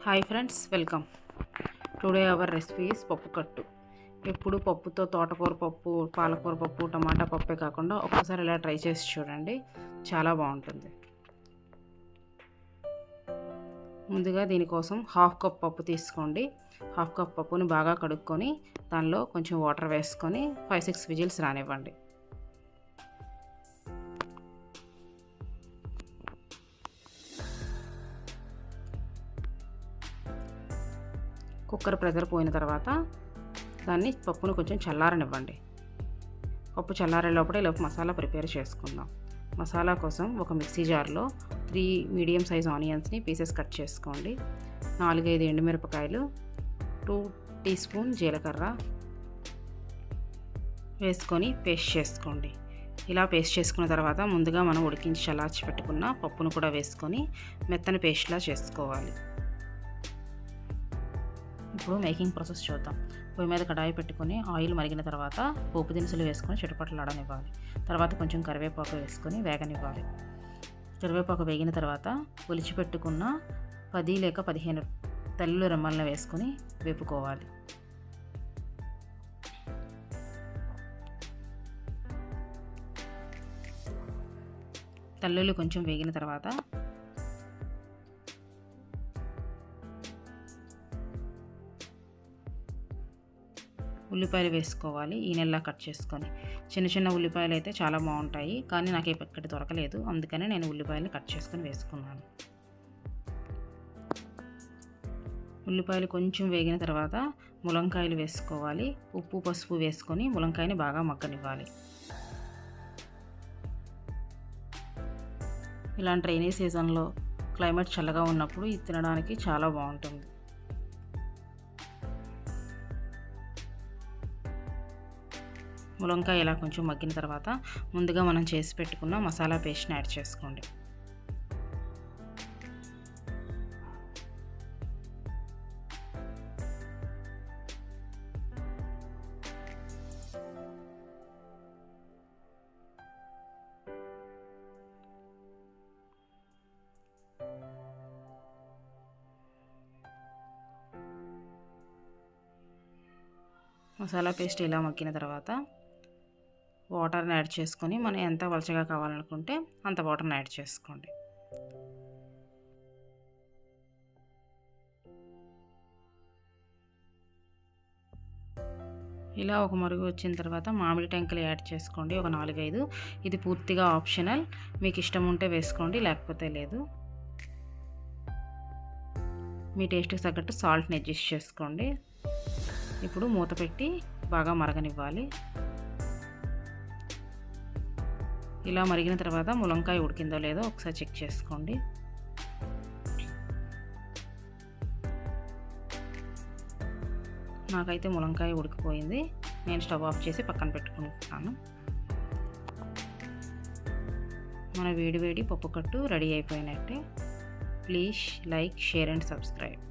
Hi friends, welcome. Today our recipe is పప్పు కట్టు. ఎప్పుడు పప్పుతో తోటకూర పప్పు, పాలకూర పప్పు, టమాటా పప్పే కాకుండా ఒక్కసారి ఇలా ట్రై చేసి చూడండి, చాలా బాగుంటుంది. ముందుగా దీనికోసం హాఫ్ కప్ పప్పు తీసుకోండి. హాఫ్ కప్ పప్పుని బాగా కడుక్కొని దానిలో కొంచెం వాటర్ వేసుకొని 5-6 విజిల్స్ రానివ్వండి. కుక్కర్ ప్రెషర్ పోయిన తర్వాత పప్పును కొంచెం చల్లారనివ్వండి. పప్పు చల్లారే లోపల మసాలా ప్రిపేర్ చేసుకుందాం. మసాలా కోసం ఒక మిక్సీ జార్లో 3 మీడియం సైజ్ ఆనియన్స్ని పీసెస్ కట్ చేసుకోండి. 4-5 ఎండుమిరపకాయలు, 2 టీ స్పూన్ జీలకర్ర వేసుకొని పేస్ట్ చేసుకోండి. ఇలా పేస్ట్ చేసుకున్న తర్వాత ముందుగా మనం ఉడికించి చల్లార్చి పెట్టుకున్న పప్పును కూడా వేసుకొని మెత్తని పేస్ట్లా చేసుకోవాలి. ఇప్పుడు మేకింగ్ ప్రాసెస్ చూద్దాం. పొయ్యి మీద కడాయి పెట్టుకొని ఆయిల్ మరిగిన తర్వాత పోపు దినుసులు వేసుకొని చిటపటలాడనివ్వాలి. తర్వాత కొంచెం కరివేపాకు వేసుకొని వేగనివ్వాలి. కరివేపాకు వేగిన తర్వాత ఒలిచిపెట్టుకున్న 10 లేక 15 తెల్ల రెమ్మలను వేసుకొని వేపుకోవాలి. తెల్లుల్లి కొంచెం వేగిన తర్వాత ఉల్లిపాయలు వేసుకోవాలి. ఈ నెలలా కట్ చేసుకొని. చిన్న చిన్న ఉల్లిపాయలు అయితే చాలా బాగుంటాయి, కానీ నాకు ఎక్కడి దొరకలేదు, అందుకని నేను ఉల్లిపాయలు కట్ చేసుకొని వేసుకున్నాను. ఉల్లిపాయలు కొంచెం వేగిన తర్వాత ములంకాయలు వేసుకోవాలి. ఉప్పు పసుపు వేసుకొని ములంకాయని బాగా మగ్గనివ్వాలి. ఇలాంటి రైనీ సీజన్లో క్లైమేట్ చల్లగా ఉన్నప్పుడు ఇది తినడానికి చాలా బాగుంటుంది. ములంకాయ ఇలా కొంచెం మగ్గిన తర్వాత ముందుగా మనం చేసి పెట్టుకున్న మసాలా పేస్ట్ని యాడ్ చేసుకోండి. మసాలా పేస్ట్ ఇలా మగ్గిన తర్వాత వాటర్ని యాడ్ చేసుకొని మనం ఎంత పలచగా కావాలనుకుంటే అంత వాటర్ని యాడ్ చేసుకోండి. ఇలా ఒక మరుగు వచ్చిన తర్వాత మామిడి టెంకలు యాడ్ చేసుకోండి, ఒక 4-5. ఇది పూర్తిగా ఆప్షనల్, మీకు ఇష్టం ఉంటే వేసుకోండి, లేకపోతే లేదు. మీ టేస్ట్కి తగ్గట్టు సాల్ట్ని అడ్జస్ట్ చేసుకోండి. ఇప్పుడు మూత పెట్టి బాగా మరగనివ్వాలి. ఇలా మరిగిన తర్వాత ములంకాయ ఉడికిందో లేదో ఒకసారి చెక్ చేసుకోండి. నాకైతే ములంకాయ ఉడికిపోయింది. నేను స్టవ్ ఆఫ్ చేసి పక్కన పెట్టుకుంటున్నాను. మన వేడి వేడి పప్పు కట్టు రెడీ అయిపోయినట్టే. Please like, share and subscribe.